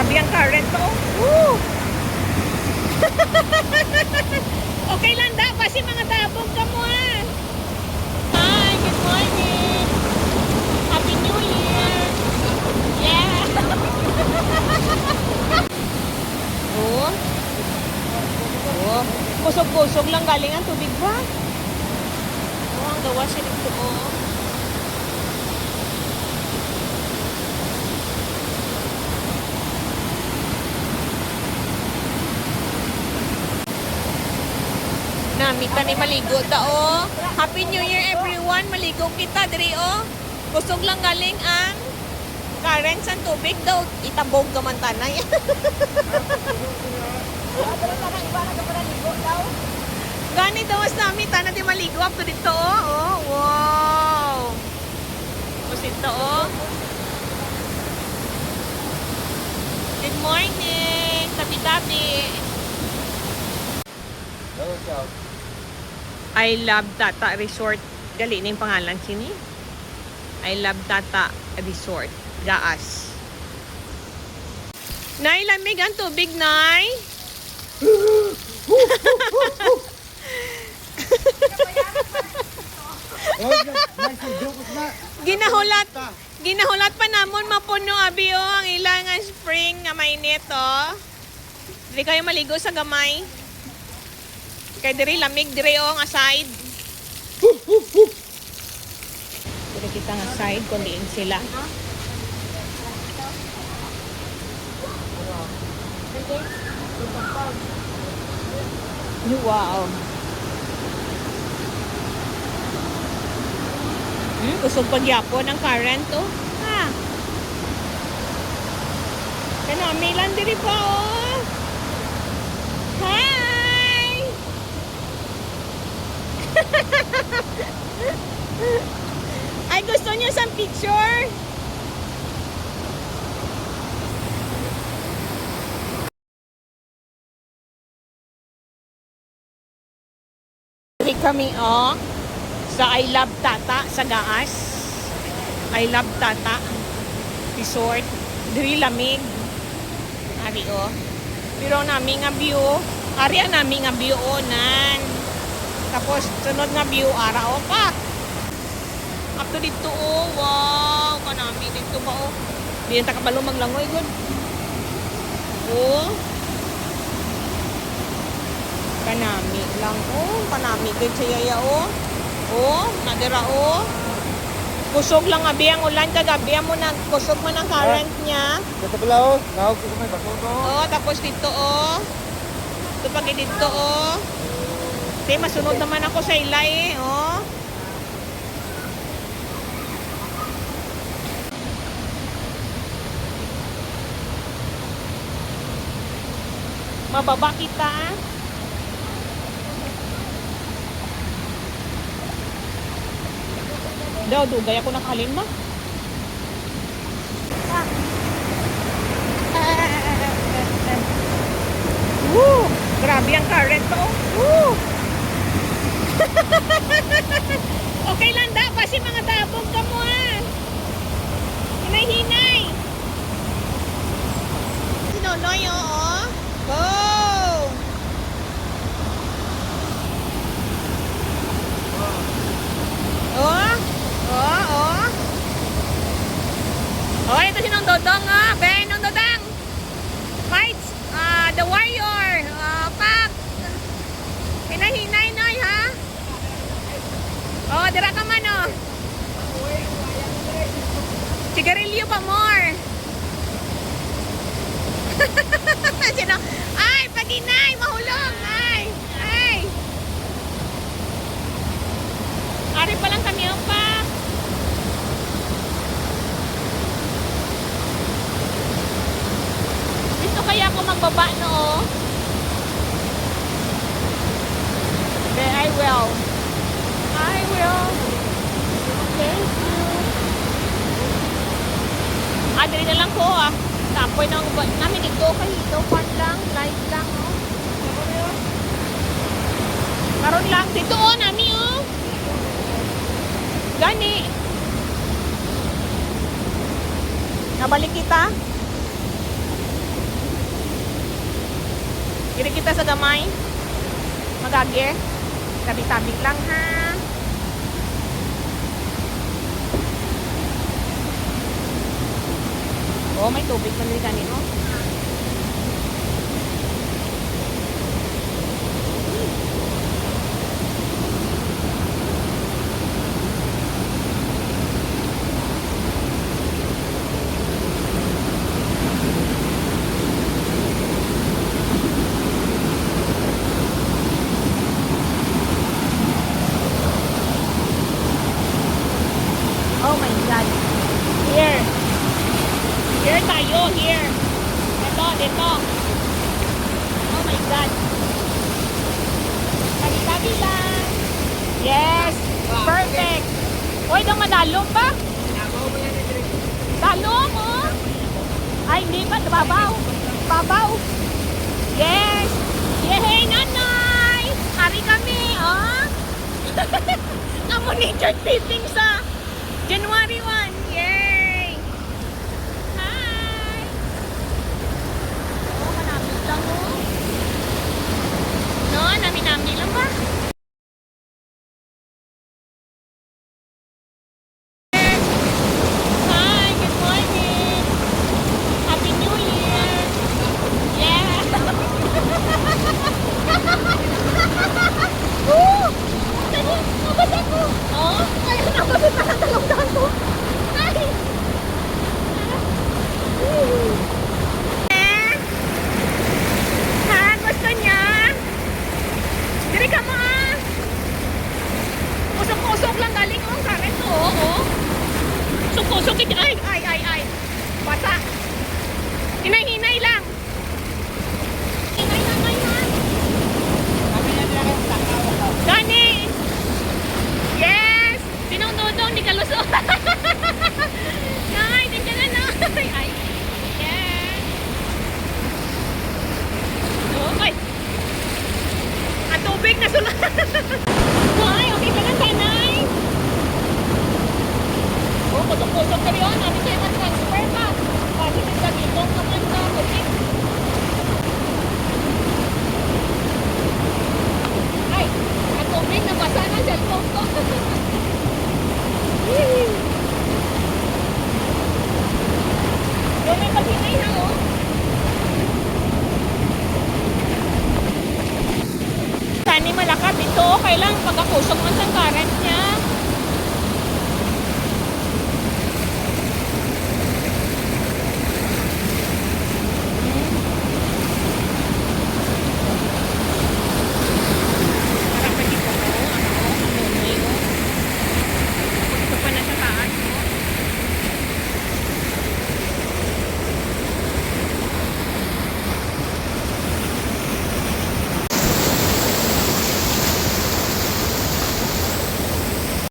Grabe ang current to. Woo! Okay lang da, kasi mga tabog ka mo ha. Hi, good morning. Happy New Year. Yeah. Oh. Oh. Kusog-kusog lang galing ang tubig ba? Oh, ang gawa siya dito oh. Namita ni maligo ta oh. Happy New Year everyone. Maligo kita diri oh. Kusog lang galing ang current sa tubig daw. Itabog ka man tanay. Gani daw as namin tanay di maligo up to dito oh. Oh, wow. Kusit to oh. Good morning. Tabi-tabi. I Love Tata Resort. Gali na yung pangalan sini. I Love Tata Resort. Gaas. Nay, lamig ang tubig, Nay. Ginahulat pa namon mapuno abi o ang ilang spring nga mainit o. Dili kayo maligo sa gamay. Kay diri lamig diri o nga side. Diri kita nga side kun diin sila. Wow. Kusog pagyapon ang current to. Ha. Kanami lang diri pa oh. Hi. Ay gusto niyo sa picture? Diri kami oh. Sa I Love Tata sa Gaas. I Love Tata Resort. Diri lamig. Ari oh. Pero nami nga view, ari nami nga view onan. Tapos sunod nga view ara o pa. Up to dito oh. Wow, kanami dito ba oh. Di ta kabalo maglangoy gud. Oh. Kanami lang oh, kanami gud siya oh. Oh, nadira oh. Kusog lang abi ang ulan kagabi mo nang kusog man ang current niya. Dito pala oh, nawag ko may baso to. Oh, tapos dito oh. Ito pag dito oh. Te masunod naman ako sa ila eh, oh. Mababa kita. Daw, dugay ako nakalin ba? Woo! Grabe ang current to. Woo! Okay lang da, kasi mga tabog ka mo ha. Hinay-hinay. Sinonoy oh. Go! Oh! Oh, oh. Oh, ito si Nong Dodong, ah. Ben, Nong Dodong. Fights, the warrior. Pak. Hinay-hinay, Noy, ha? Oh, dira ka man, oh. Sigarilyo pa more. Sino? Ay, paginay, mahulog. Ay, ay. Ari pa lang kami, oh, Pak. Kaya ako magbaba no. Okay, I will. I will. Thank you. Dali na lang ko ah. Tapoy na namin ito kay ito part lang, light lang oh. Karon lang dito oh nami oh. Gani. Nabalik kita. Diri kita sa gamay. Magagi. Tabi-tabi lang ha. Oh, may tubig man rin kanino. Oh my God. Here. Here tayo, here. Ito, dito. Oh my God. Tabi-tabi lang. Yes. Perfect. Uy, dang madalong ba? Dalong, oh. Ay, hindi ba? Babaw. Babaw. Yes. Yehey, nanay. Hari kami, oh. Amo nature tipping sa January 1. Yay! Hi! Oh, manamit lang oh. No, nami-nami lang ba? Yes! Hi, good morning! Happy New Year! Yeah! Woo! Tani, nabasa ko! Oh, ayun, nabasa na ang talong-talong ko! Ay! Ha? Gusto niya? Diri ka mo ah! Usok-usok lang galing oh, karet to oh. Usok-usok ay! Basa! Hinay-hinay lang! Hinay lang ngayon! Gani! Yes! Sinong-dodong di kalusok! Nay, nandiyan na na! Ay! Yes! Okay! Ang tubig na sulat! Ay, okay ka lang tanay! Oh, putok-putok ka rin. Ano kayo mag-transfer ka? Kasi nagdagitong naman na putik. Ay, ang tubig na basa ng cellphone ko. Yung may paghinay ha, oh. Tani malakap ito. Okay lang, pagkakusok man sa current niya.